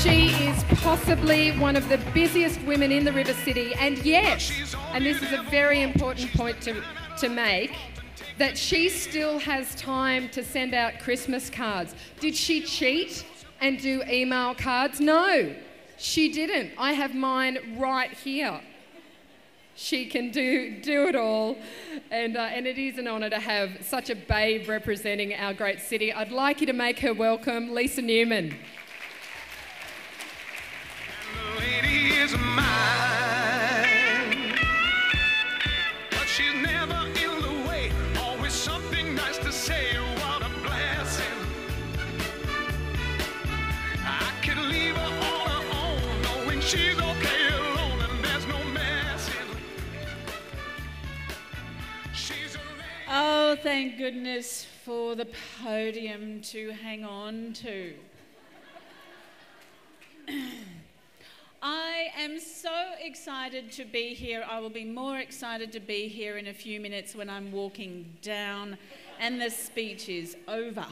She is possibly one of the busiest women in the River City, and yes, and this is a very important point to make, that she still has time to send out Christmas cards. Did she cheat and do email cards? No, she didn't. I have mine right here. She can do it all, and it is an honour to have such a babe representing our great city. I'd like you to make her welcome, Lisa Newman. Lady is mine, but she's never in the way. Always something nice to say. What a blessing! I could leave her on her own, knowing she's okay alone, and there's no messing. She's a lady. Oh, thank goodness for the podium to hang on to. I am so excited to be here. I will be more excited to be here in a few minutes when I'm walking down and the speech is over.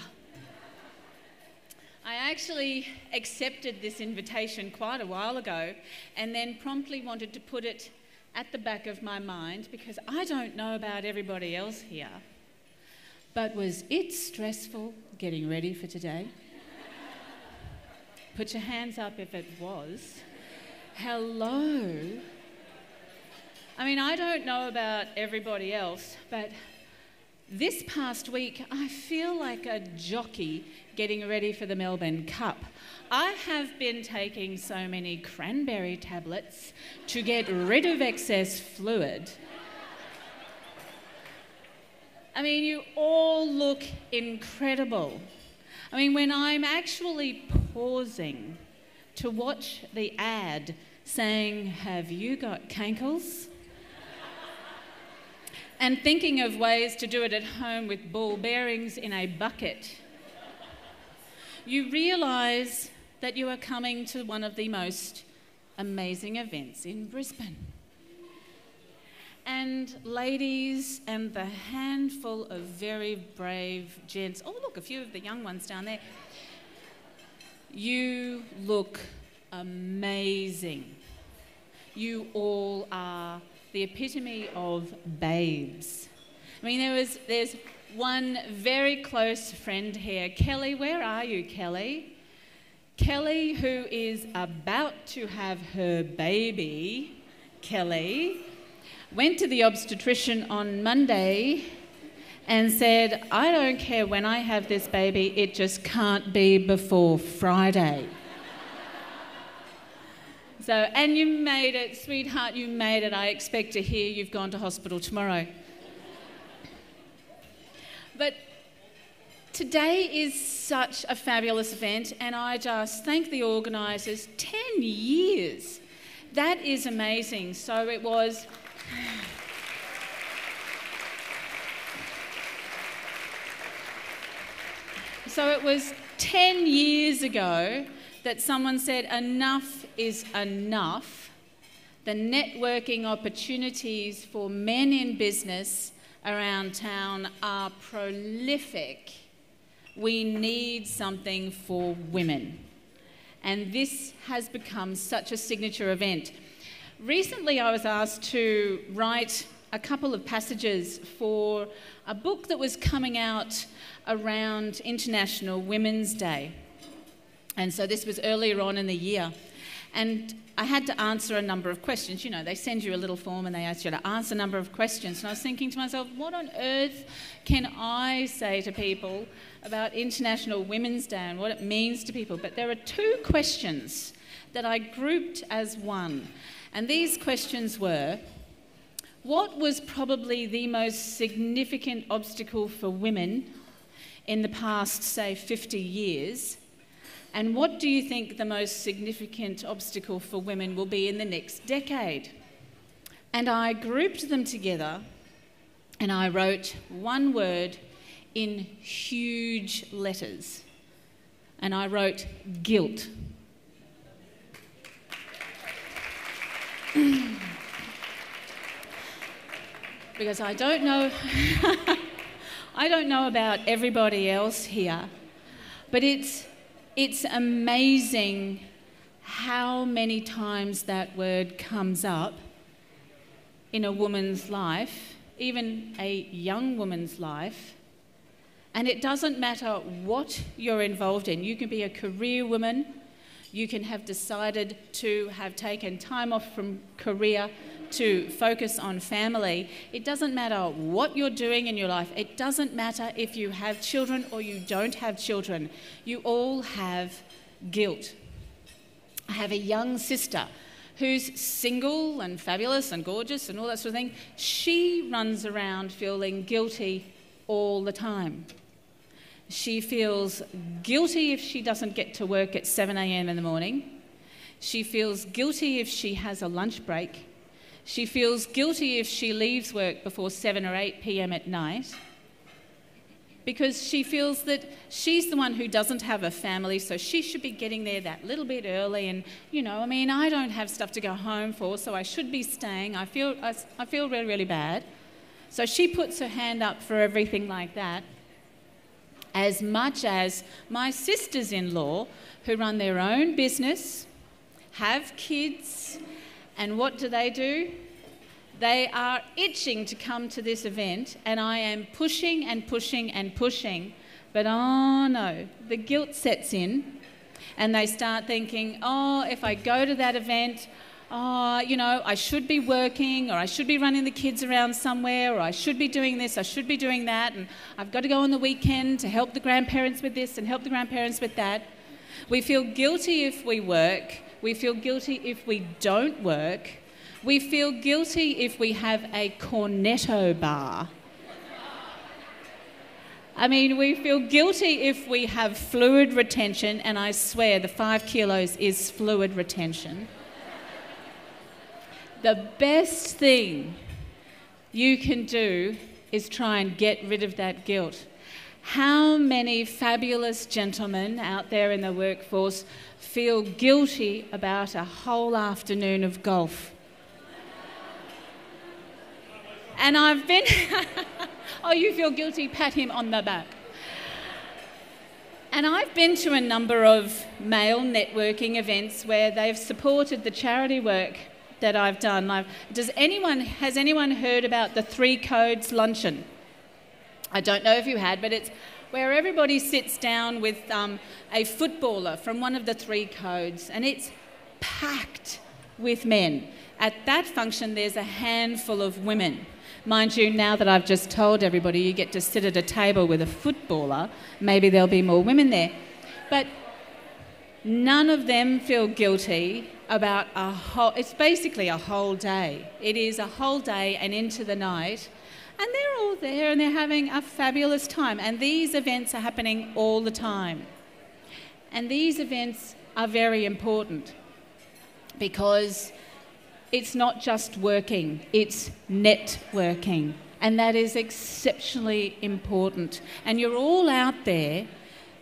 I actually accepted this invitation quite a while ago and then promptly wanted to put it at the back of my mind because I don't know about everybody else here, but was it stressful getting ready for today? Put your hands up if it was. Hello. I mean, I don't know about everybody else, but this past week, I feel like a jockey getting ready for the Melbourne Cup. I have been taking so many cranberry tablets to get rid of excess fluid. I mean, you all look incredible. I mean, when I'm actually pausing to watch the ad saying, "Have you got cankles?" and thinking of ways to do it at home with ball bearings in a bucket, you realise that you are coming to one of the most amazing events in Brisbane. And ladies and the handful of very brave gents, oh look, a few of the young ones down there, you look amazing. You all are the epitome of babes. I mean, there's one very close friend here. Kelly, where are you, Kelly? Kelly, who is about to have her baby, Kelly, went to the obstetrician on Monday and said, "I don't care when I have this baby, it just can't be before Friday." So, and you made it, sweetheart, you made it. I expect to hear you've gone to hospital tomorrow. But today is such a fabulous event, and I just thank the organisers. 10 years. That is amazing. So it was... So it was 10 years ago that someone said enough is enough. The networking opportunities for men in business around town are prolific. We need something for women. And this has become such a signature event. Recently I was asked to write a couple of passages for a book that was coming out around International Women's Day. And so this was earlier on in the year. And I had to answer a number of questions. You know, they send you a little form and they ask you to answer a number of questions. And I was thinking to myself, what on earth can I say to people about International Women's Day and what it means to people? But there are two questions that I grouped as one. And these questions were, what was probably the most significant obstacle for women in the past, say, 50 years? And what do you think the most significant obstacle for women will be in the next decade? And I grouped them together and I wrote one word in huge letters. And I wrote guilt. Because I don't know... I don't know about everybody else here, but it's amazing how many times that word comes up in a woman's life, even a young woman's life. And it doesn't matter what you're involved in. You can be a career woman. You can have decided to have taken time off from career to focus on family. It doesn't matter what you're doing in your life. It doesn't matter if you have children or you don't have children. You all have guilt. I have a young sister who's single and fabulous and gorgeous and all that sort of thing. She runs around feeling guilty all the time. She feels guilty if she doesn't get to work at 7 a.m. in the morning. She feels guilty if she has a lunch break. She feels guilty if she leaves work before 7 or 8 p.m. at night, because she feels that she's the one who doesn't have a family, so she should be getting there that little bit early. And, I don't have stuff to go home for, so I should be staying. I feel really, really bad. So she puts her hand up for everything like that. As much as my sisters-in-law, who run their own business, have kids, and what do? They are itching to come to this event, and I am pushing and pushing and pushing, but oh no, the guilt sets in, and they start thinking, if I go to that event, I should be working, or I should be running the kids around somewhere, or I should be doing this, I should be doing that, and I've got to go on the weekend to help the grandparents with this and help the grandparents with that. We feel guilty if we work. We feel guilty if we don't work. We feel guilty if we have a cornetto bar. We feel guilty if we have fluid retention, and I swear the 5 kilos is fluid retention. The best thing you can do is try and get rid of that guilt. How many fabulous gentlemen out there in the workforce feel guilty about a whole afternoon of golf? And I've been... you feel guilty? Pat him on the back. And I've been to a number of male networking events where they've supported the charity work that I've done. Has anyone heard about the 3 Codes luncheon? I don't know if you had, but it's where everybody sits down with a footballer from one of the 3 codes, and it's packed with men. At that function, there's a handful of women. Mind you, now that I've just told everybody you get to sit at a table with a footballer, maybe there'll be more women there. But none of them feel guilty about it's basically a whole day. It is a whole day and into the night. And they're all there and they're having a fabulous time. And these events are happening all the time. And these events are very important because it's not just working, it's networking. And that is exceptionally important. And you're all out there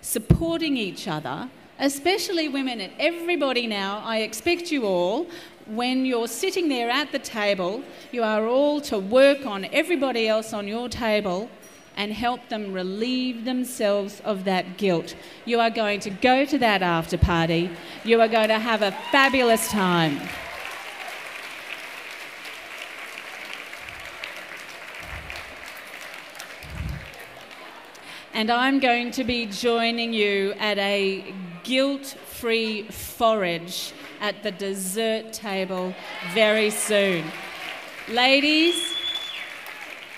supporting each other, especially women and everybody now. I expect you all, when you're sitting there at the table, you are all to work on everybody else on your table and help them relieve themselves of that guilt. You are going to go to that after party. You are going to have a fabulous time. And I'm going to be joining you at a guilt-free forage at the dessert table very soon. Ladies,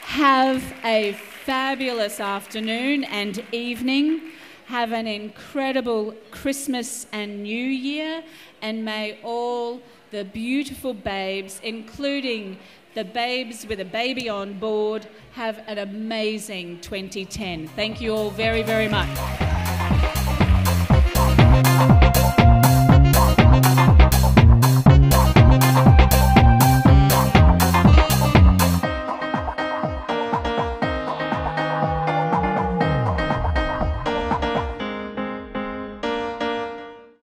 have a fabulous afternoon and evening. Have an incredible Christmas and New Year, and may all the beautiful babes, including the babes with a baby on board, have an amazing 2010. Thank you all very, very much.